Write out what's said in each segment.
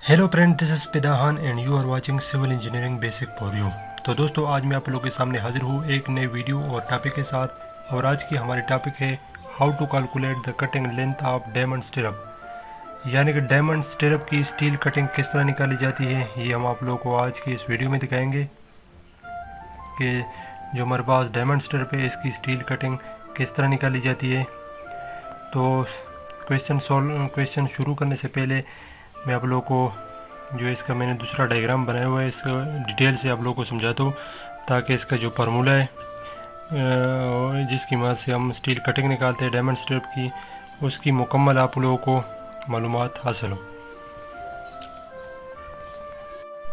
Hello friend, this is पिदाहान and you are watching civil engineering basic for you. तो दोस्तों, आज मैं आप लोगों के सामने हाजिर हूँ एक नए वीडियो और टॉपिक के साथ। और आज की हमारी टॉपिक है how to calculate the cutting length of diamond stirrup, यानी कि डायमंड स्टिरअप की स्टील कटिंग किस तरह निकाली जाती है। ये हम आप लोगों को आज की इस वीडियो में दिखाएंगे कि जो हमारे पास डायमंड स्टिरअप है इसकी स्टील कटिंग किस तरह निकाली जाती है। तो क्वेश्चन शुरू करने से पहले मैं आप लोगों को जो इसका मैंने दूसरा डायग्राम बनाया हुआ है इसका डिटेल से आप लोगों को समझाता हूँ, ताकि इसका जो फार्मूला है जिसकी मदद से हम स्टील कटिंग निकालते हैं डायमंड स्ट्रिप की, उसकी मुकम्मल आप लोगों को मालूमात हासिल हो।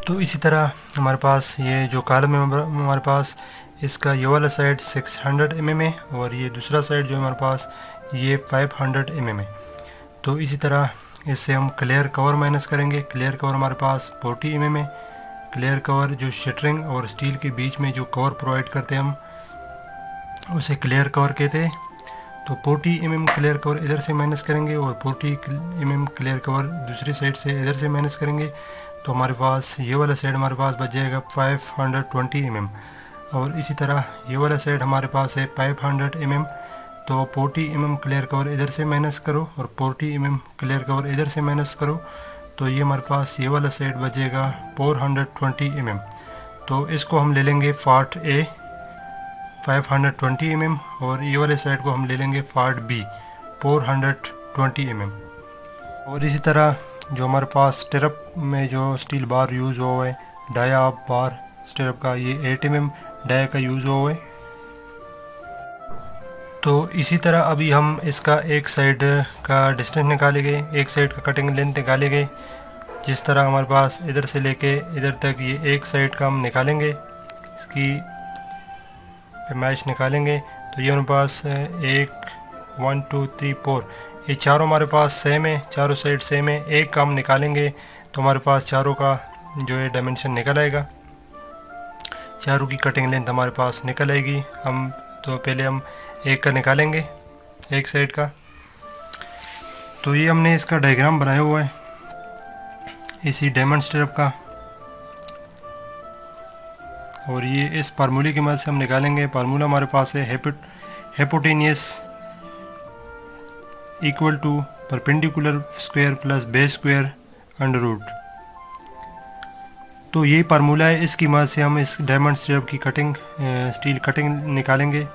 तो इसी तरह हमारे पास ये जो कॉलम है हमारे पास, इसका ये वाला साइड 600 mm है और ये दूसरा साइड जो है हमारे पास ये 500 mm है। तो इसी तरह इससे हम क्लियर कवर माइनस करेंगे। क्लियर कवर हमारे पास 40 mm है। क्लियर कवर जो शटरिंग और स्टील के बीच में जो कवर प्रोवाइड करते हैं हम उसे क्लियर कवर कहते हैं। तो 40 mm क्लियर कवर इधर से माइनस करेंगे और 40 mm क्लियर कवर दूसरी साइड से इधर से माइनस करेंगे। तो हमारे पास ये वाला साइड हमारे पास बच जाएगा 520 mm और इसी तरह ये वाला साइड हमारे पास है 500 mm। तो 40 mm क्लियर कवर इधर से माइनस करो और 40 mm क्लियर कवर इधर से माइनस करो, तो ये हमारे पास ये वाला साइड बचेगा 420 mm। तो इसको हम ले लेंगे पार्ट ए 520 mm और ये वाले साइड को हम ले लेंगे पार्ट बी 420 mm। और इसी तरह जो हमारे पास स्टिरअप में जो स्टील बार यूज़ हुआ है डाया बार स्टिरअप का, ये 8 mm डाया का यूज़ हुआ है। तो इसी तरह अभी हम इसका एक साइड का डिस्टेंस निकालेंगे, एक साइड का कटिंग लेंथ निकालेंगे। जिस तरह हमारे पास इधर से लेके इधर तक ये एक साइड का हम निकालेंगे, इसकी पैमाइश निकालेंगे। तो ये हमारे पास 1 2 3 4 ये चारों हमारे पास सेम है, चारों साइड सेम है। एक का हम निकालेंगे तो हमारे पास चारों का जो है डायमेंशन निकल आएगा, चारों की कटिंग लेंथ हमारे पास निकल आएगी। हम तो पहले हम एक का निकालेंगे, एक साइड का। तो ये हमने इसका डायग्राम बनाया हुआ है इसी डायमंड स्टिरअप का, और ये इस फार्मूले की मदद से हम निकालेंगे। फार्मूला हमारे पास है hypotenuse equal to perpendicular square plus base square under root. तो ये फार्मूला है, इसकी मदद से हम इस डायमंड स्टिरअप की कटिंग स्टील कटिंग निकालेंगे।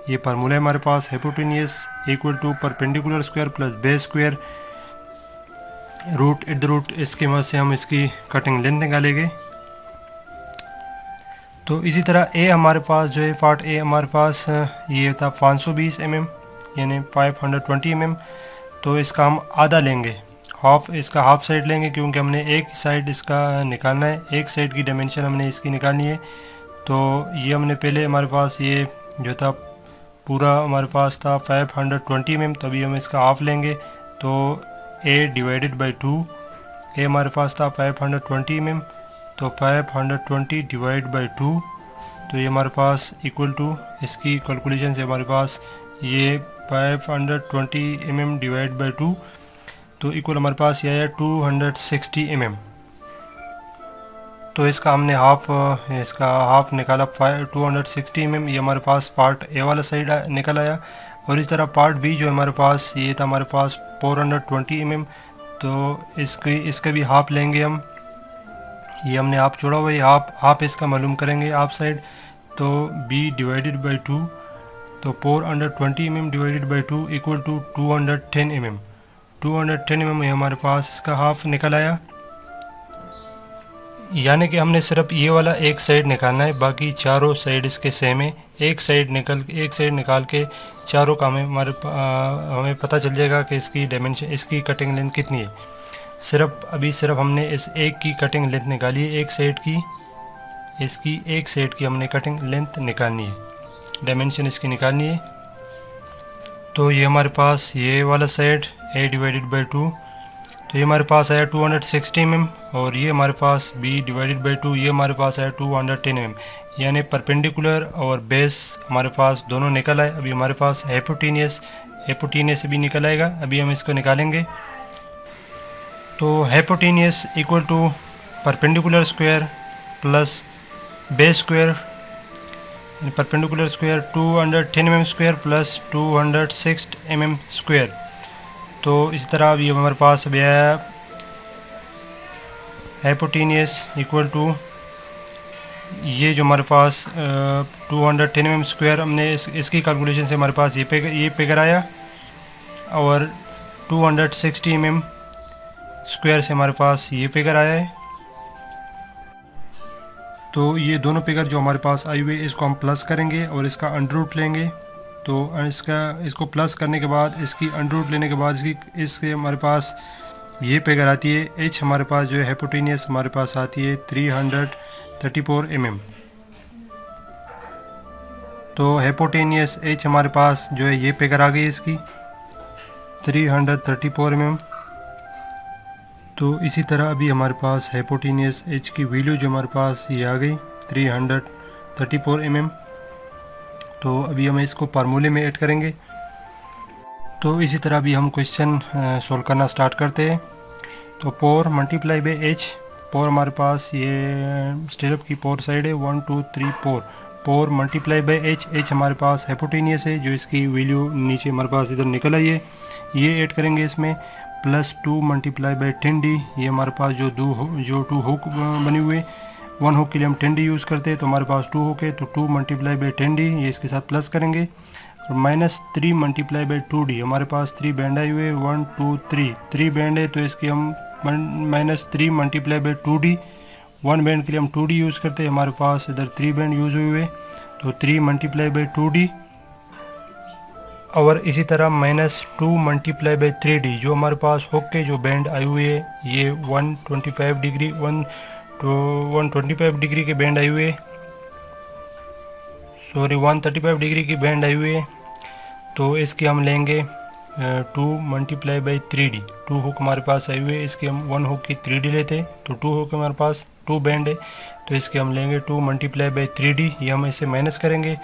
ये फार्मूला है हमारे पास hypotenuse equal to perpendicular square plus base square root at the root. इसके मदद से हम इसकी कटिंग लेंथ निकालेंगे। तो इसी तरह ए हमारे पास जो है पार्ट ए हमारे पास ये था 520 mm यानी 520 mm। तो इसका हम आधा लेंगे, इसका हाफ साइड लेंगे, क्योंकि हमने एक साइड इसका निकालना है, एक साइड की डायमेंशन हमने इसकी निकालनी है। तो ये हमने पहले हमारे पास ये जो था पूरा हमारे पास था 520 mm, तभी हम इसका हाफ लेंगे। तो a डिवाइडेड बाई 2, ए हमारे पास था 520 mm, तो 520 डिवाइड बाई 2, तो ये हमारे पास इक्वल टू, इसकी कैलकुलेशन से हमारे पास ये 520 mm डिवाइड बाई 2, तो इक्वल हमारे पास ये आया 260 mm। तो इसका हमने इसका हाफ निकाला 260 mm। ये हमारे पास पार्ट ए वाला साइड निकल आया। और इस तरह पार्ट बी जो हमारे पास ये था हमारे पास 420 mm। तो इसका भी हाफ लेंगे हम, ये हमने हाफ छोड़ा हुआ है, हाफ इसका मालूम करेंगे हाफ साइड। तो b डिवाइडेड बाई 2, तो 420 mm divided by 2 equal to 210 mm। 210 mm ये हमारे पास इसका हाफ निकल आया। यानी कि हमने सिर्फ ये वाला एक साइड निकालना है, बाकी चारों साइड इसके सेम है। एक साइड निकाल के चारों का हमें पता चल जाएगा कि इसकी डायमेंशन, इसकी कटिंग लेंथ कितनी है। सिर्फ हमने इस एक की कटिंग लेंथ निकाली है, एक साइड की, इसकी एक साइड की हमने कटिंग लेंथ निकालनी है, डायमेंशन इसकी निकालनी है। तो ये हमारे पास ये वाला साइड a डिवाइडेड बाई 2, तो ये हमारे पास आया 260 mm। और ये हमारे पास b डिवाइडेड बाई 2, ये हमारे पास आया 210 mm। यानी परपेंडिकुलर और बेस हमारे पास दोनों निकल आए। अभी हमारे पास हाइपोटेनियस भी निकल आएगा, अभी हम इसको निकालेंगे। तो hypotenuse equal to perpendicular square plus base square, perpendicular square 210 mm square plus 206 mm square. तो इस तरह अब ये हमारे पास अब है हाइपोटेनियस इक्वल टू ये जो हमारे पास 210 mm स्क्वायर हमने इसकी कैलकुलेशन से हमारे पास ये फिगर आया, और 260 mm स्क्वायर से हमारे पास ये फिगर आया है। तो ये दोनों फिगर जो हमारे पास आई हुई इसको हम प्लस करेंगे और इसका अंडर रूट लेंगे। तो इसको प्लस करने के बाद इसकी अंडर रूट लेने के बाद इसके हमारे पास ये फिगर आती है एच, हमारे पास जो है हाइपोटेनियस हमारे पास आती है 334 mm। तो हाइपोटेनियस एच हमारे पास जो है ये फिगर आ गई इसकी 334 mm। तो इसी तरह अभी हमारे पास हाइपोटेनियस एच की वैल्यू जो हमारे पास ये आ गई 334 mm। तो अभी हम इसको फार्मूले में ऐड करेंगे। तो इसी तरह अभी हम क्वेश्चन सॉल्व करना स्टार्ट करते हैं। तो पोर मल्टीप्लाई बाई एच, पोर हमारे पास ये स्टेरअप की पोर साइड है 1 2 3 4, four multiply by H, H हमारे पास हाइपोटेनियस है जो इसकी वैल्यू नीचे हमारे पास इधर निकल आई है, ये ऐड करेंगे इसमें, प्लस 2 मल्टीप्लाई बाई 10d, ये हमारे पास जो 2 हुक बनी हुए, 1 हुक के लिए हम 10d यूज़ करते हैं तो हमारे पास 2 हुक है, तो 2 मल्टीप्लाई बाई 10d ये इसके साथ प्लस करेंगे, और माइनस 3 मल्टीप्लाई बाई 2d, हमारे पास 3 बैंड आए हुए 1 2 3 बैंड है तो इसकी हम minus 3 multiply by 2d, 1 band के लिए हम 2d यूज़ करते हैं, हमारे पास इधर 3 बैंड यूज़ हुए हुए तो 3 मल्टीप्लाई बाई 2d, और इसी तरह माइनस 2 मल्टीप्लाई बाई 3d, जो हमारे पास हुक के जो बैंड आए हुए हैं ये 125 डिग्री 125 डिग्री के बैंड आए हुए, सॉरी 135 डिग्री की बैंड आई हुई है, तो इसके हम लेंगे 2 मल्टीप्लाई बाई 3d, 2 हुक हमारे पास आई हुई है, इसके हम 1 हुक की 3d लेते तो 2 हुक हमारे पास 2 बैंड है तो इसके हम लेंगे 2 मल्टीप्लाई बाई 3d, ये हम इसे माइनस करेंगे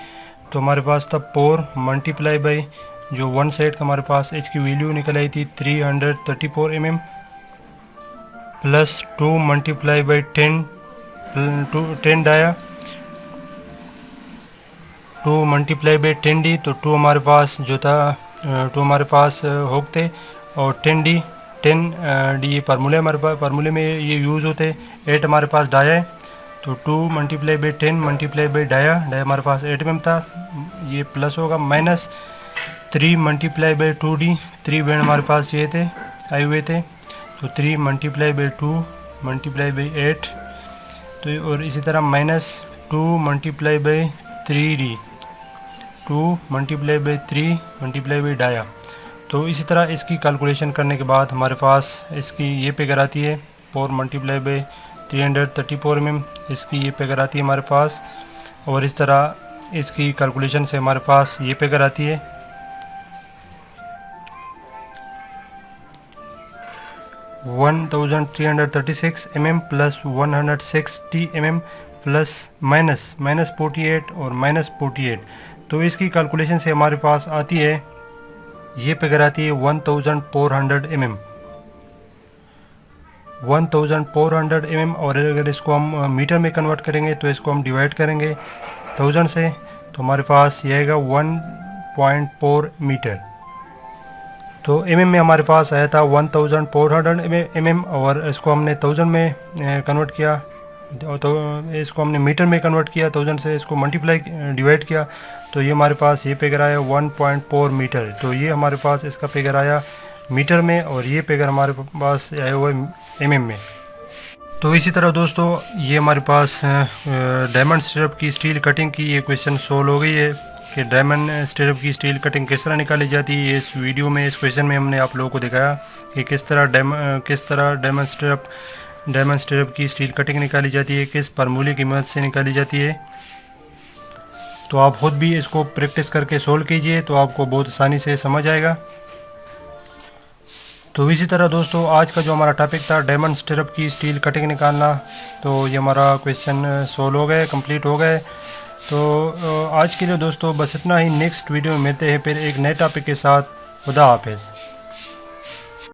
तो हमारे पास था 4 मल्टीप्लाई बाई जो वन साइड का हमारे पास एच की वैल्यू निकल आई थी 334 mm, plus 2 multiply by 10 dia, 2 multiply by 10d, तो 2 हमारे पास जो था 2 हमारे पास हुक थे, और 10d ये फार्मूले हमारे पास फार्मूले में ये यूज़ होते, 8 हमारे पास डाया है तो 2 multiply by 10 multiply by dia हमारे पास 8 mm था, ये प्लस होगा, minus 3 multiply by 2d, 3 band हमारे पास ये थे आए हुए थे तो 3 मल्टीप्लाई बाई 2 मल्टीप्लाई बाई 8, तो और इसी तरह minus 2 multiply by 3d, 2 multiply by 3 multiply by dia. तो इसी तरह इसकी कैलकुलेशन करने के बाद हमारे पास इसकी ये फिगर आती है 4 मल्टीप्लाई बाई 334 mm, इसकी ये फिगर आती है हमारे पास, और इस तरह इसकी कैलकुलेशन से हमारे पास ये फिगर आती है 1336 mm plus 160 mm plus minus 48 और माइनस 48। तो इसकी कैलकुलेशन से हमारे पास आती है ये फिगर आती है 1400 mm, 1400 mm, और अगर इसको हम मीटर में कन्वर्ट करेंगे तो इसको हम डिवाइड करेंगे 1000 से तो हमारे पास ये आएगा 1.4 मीटर। तो mm में हमारे पास आया था 1400 mm, और इसको हमने 1000 में कन्वर्ट किया, तो इसको हमने मीटर में कन्वर्ट किया 1000 से, इसको मल्टीप्लाई डिवाइड किया तो ये हमारे पास ये फिगर आया 1.4 मीटर। तो ये हमारे पास इसका फिगर आया मीटर में, और ये फिगर हमारे पास आया हुआ है mm में। तो इसी तरह दोस्तों ये हमारे पास डायमंड स्टिरअप की स्टील कटिंग की ये क्वेश्चन सोल्व हो गई है कि डायमंड स्टिरअप की स्टील कटिंग किस तरह निकाली जाती है। इस वीडियो में इस क्वेश्चन में हमने आप लोगों को दिखाया कि किस तरह डायमंड स्टिरअप की स्टील कटिंग निकाली जाती है, किस फार्मूले की मदद से निकाली जाती है। तो आप खुद भी इसको प्रैक्टिस करके सोल्व कीजिए तो आपको बहुत आसानी से समझ आएगा। तो इसी तरह दोस्तों आज का जो हमारा टॉपिक था डायमंड स्टिरअप की स्टील कटिंग निकालना, तो ये हमारा क्वेश्चन सोल्व हो गए, कंप्लीट हो गए। तो आज के लिए दोस्तों बस इतना ही। नेक्स्ट वीडियो में मिलते हैं फिर एक नए टॉपिक के साथ। खुदा हाफिज़।